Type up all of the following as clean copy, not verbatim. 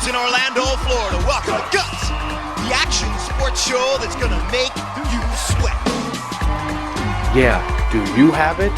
Studios in Orlando, Florida. Welcome to Guts, the action sports show that's gonna make you sweat. Yeah, do you have it?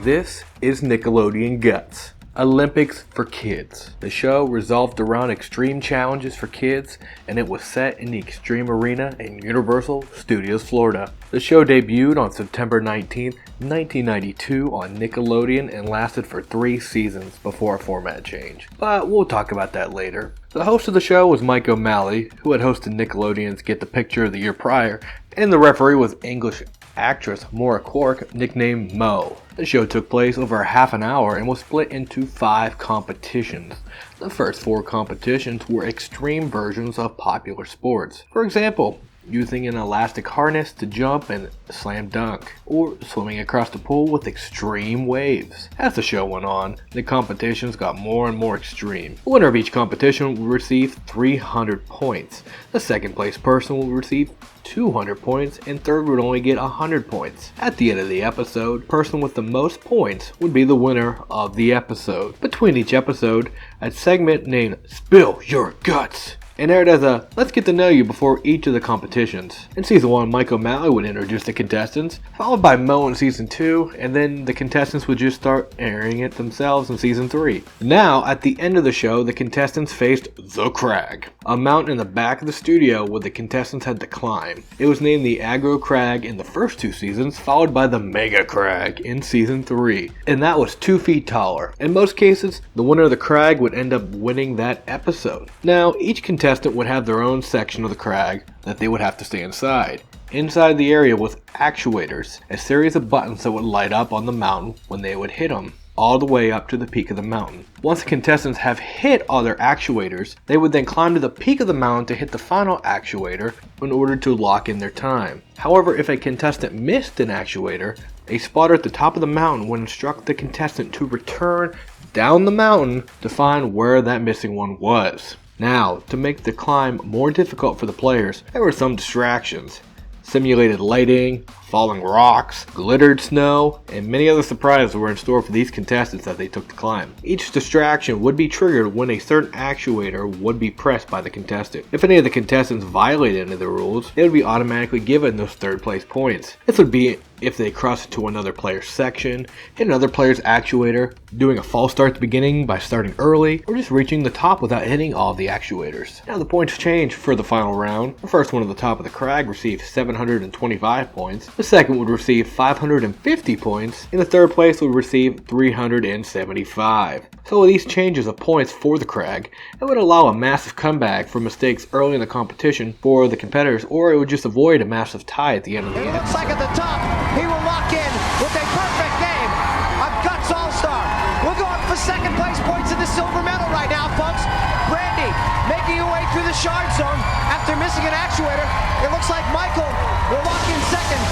This is Nickelodeon GUTS, Olympics for Kids. The show revolved around extreme challenges for kids, and it was set in the Extreme Arena in Universal Studios, Florida. The show debuted on September 19th, 1992 on Nickelodeon and lasted for 3 seasons before a format change. But we'll talk about that later. The host of the show was Mike O'Malley, who had hosted Nickelodeon's Get the Picture the year prior, and the referee was English actress Maura Quark, nicknamed Mo. The show took place over half an hour and was split into 5 competitions. The first 4 competitions were extreme versions of popular sports. For example, using an elastic harness to jump and slam dunk, or swimming across the pool with extreme waves. As the show went on, the competitions got more and more extreme. The winner of each competition would receive 300 points. The second place person would receive 200 points, and third would only get 100 points. At the end of the episode, the person with the most points would be the winner of the episode. Between each episode, a segment named Spill Your Guts and aired as a let's get to know you before each of the competitions. In season 1, Mike O'Malley would introduce the contestants, followed by Mo in season 2, and then the contestants would just start airing it themselves in season 3. Now, at the end of the show, the contestants faced the Crag, a mountain in the back of the studio where the contestants had to climb. It was named the Aggro Crag in the first 2 seasons, followed by the Mega Crag in season 3, and that was 2 feet taller. In most cases, the winner of the Crag would end up winning that episode. Now, each contestant would have their own section of the Crag that they would have to stay inside. Inside the area was actuators, a series of buttons that would light up on the mountain when they would hit them, all the way up to the peak of the mountain. Once the contestants have hit all their actuators, they would then climb to the peak of the mountain to hit the final actuator in order to lock in their time. However, if a contestant missed an actuator, a spotter at the top of the mountain would instruct the contestant to return down the mountain to find where that missing one was. Now, to make the climb more difficult for the players, there were some distractions. Simulated lighting, falling rocks, glittered snow, and many other surprises were in store for these contestants as they took the climb. Each distraction would be triggered when a certain actuator would be pressed by the contestant. If any of the contestants violated any of the rules, they would be automatically given those third place points. This would be if they crossed into another player's section, hit another player's actuator, doing a false start at the beginning by starting early, or just reaching the top without hitting all of the actuators. Now the points change for the final round. The first one at the top of the Crag received 725 points, the second would receive 550 points, and the third place would receive 375. So with these changes of points for the Crag, it would allow a massive comeback for mistakes early in the competition for the competitors, or it would just avoid a massive tie at the end of the It episode. looks like at the top, he will lock in with a perfect game, a Guts All-Star. We're going for second place points in the silver medal right now, folks. Brandy making her way through the shard zone after missing an actuator. It looks like Michael will lock in second,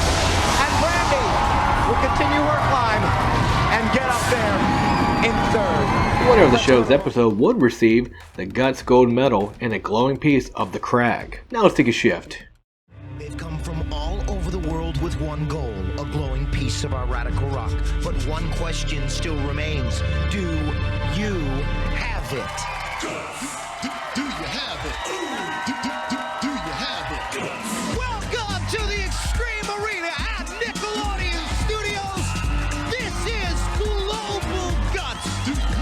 and Brandy will continue her climb and get up there in third. The winner of the show's episode would receive the Guts Gold Medal and a glowing piece of the Crag. Now let's take a shift. They've come from all over the world with one goal, a glowing piece of our radical rock. But one question still remains. Do you have it? Do you have it? Do you have it? Welcome to the Extreme Arena at Nickelodeon Studios. This is Global Guts,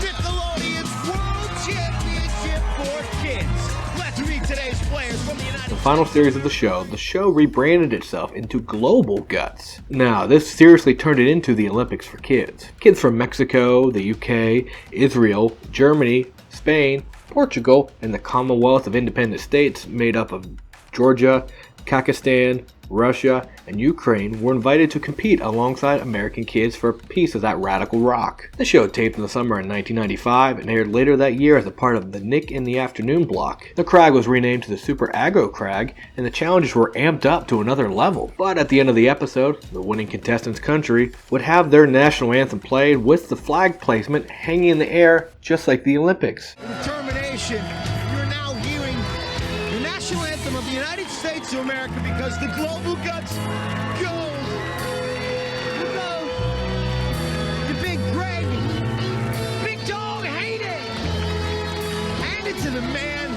Nickelodeon's World Championship for Kids. Let's meet today's players from the United The final series of the show rebranded itself into Global Guts. Now, this seriously turned it into the Olympics for kids. Kids from Mexico, the UK, Israel, Germany, Spain, Portugal, and the Commonwealth of Independent States made up of Georgia, Kazakhstan, Russia, and Ukraine were invited to compete alongside American kids for a piece of that radical rock. The show taped in the summer in 1995 and aired later that year as a part of the Nick in the Afternoon block. The Crag was renamed to the Super Aggro Crag, and the challenges were amped up to another level. But at the end of the episode, the winning contestant's country would have their national anthem played with the flag placement hanging in the air just like the Olympics. Determination. You're now hearing the national anthem of the United States of America because the Global Guts go. You go. The big Greg. Big dog, hate it. Hand it to the man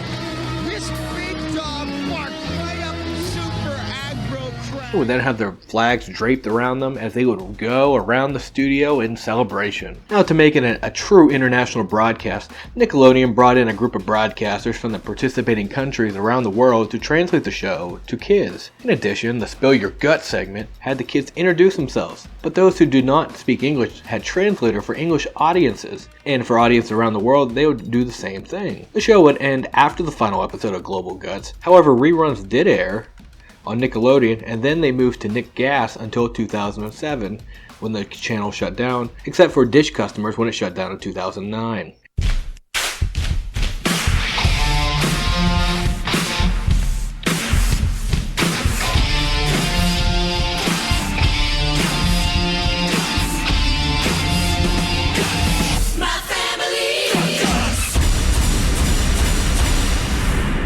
They would then have their flags draped around them as they would go around the studio in celebration. Now, to make it a true international broadcast, Nickelodeon brought in a group of broadcasters from the participating countries around the world to translate the show to kids. In addition, the Spill Your Guts segment had the kids introduce themselves, but those who did not speak English had translator for English audiences, and for audiences around the world, they would do the same thing. The show would end after the final episode of Global Guts. However, reruns did air on Nickelodeon, and then they moved to Nick Gas until 2007 when the channel shut down, except for Dish customers when it shut down in 2009.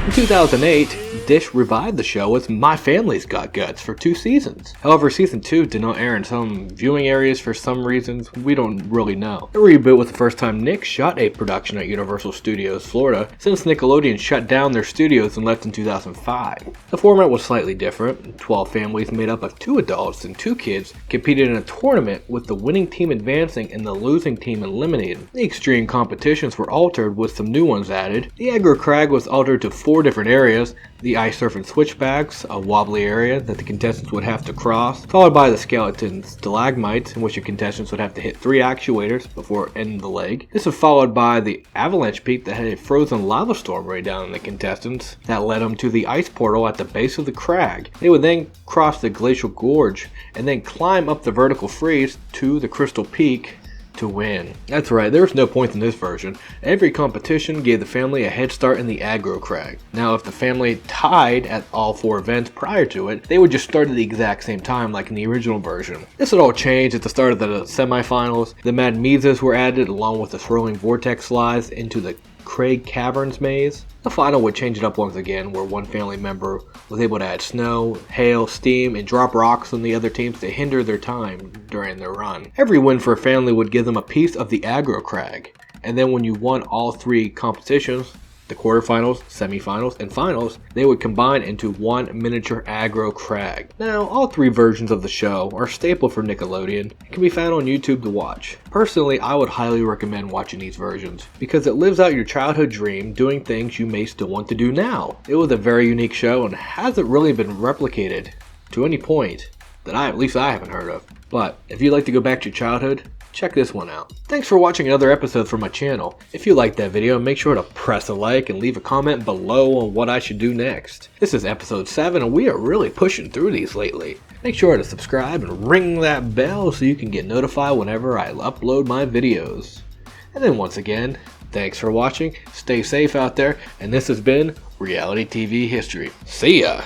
In 2008, Dish revived the show with My Family's Got Guts for 2 seasons. However, season 2 did not air in some viewing areas for some reasons we don't really know. The reboot was the first time Nick shot a production at Universal Studios Florida since Nickelodeon shut down their studios and left in 2005. The format was slightly different. 12 families made up of 2 adults and 2 kids competed in a tournament with the winning team advancing and the losing team eliminated. The extreme competitions were altered with some new ones added. The Aggro Crag was altered to 4 different areas. The ice surf and switchbacks, a wobbly area that the contestants would have to cross, followed by the skeleton stalagmites, in which the contestants would have to hit 3 actuators before ending the leg. This was followed by the avalanche peak that had a frozen lava storm right down on the contestants that led them to the ice portal at the base of the crag. They would then cross the glacial gorge and then climb up the vertical freeze to the crystal peak to win. That's right, there was no points in this version. Every competition gave the family a head start in the Aggro Crag. Now, if the family tied at all 4 events prior to it, they would just start at the exact same time like in the original version. This would all change at the start of the semifinals. The Mad Mezas were added along with the swirling vortex slides into the Crag Caverns maze. The final would change it up once again, where one family member was able to add snow, hail, steam, and drop rocks on the other teams to hinder their time during their run. Every win for a family would give them a piece of the Aggro Crag, and then when you won all 3 competitions, the quarterfinals, semifinals, and finals, they would combine into one miniature Aggro Crag. Now, all 3 versions of the show are a staple for Nickelodeon and can be found on YouTube to watch. Personally, I would highly recommend watching these versions because it lives out your childhood dream doing things you may still want to do now. It was a very unique show and hasn't really been replicated to any point that at least I haven't heard of. But if you'd like to go back to your childhood, check this one out. Thanks for watching another episode from my channel. If you liked that video, make sure to press a like and leave a comment below on what I should do next. This is episode 7 and we are really pushing through these lately. Make sure to subscribe and ring that bell so you can get notified whenever I upload my videos. And then once again, thanks for watching, stay safe out there, and this has been Reality TV History. See ya!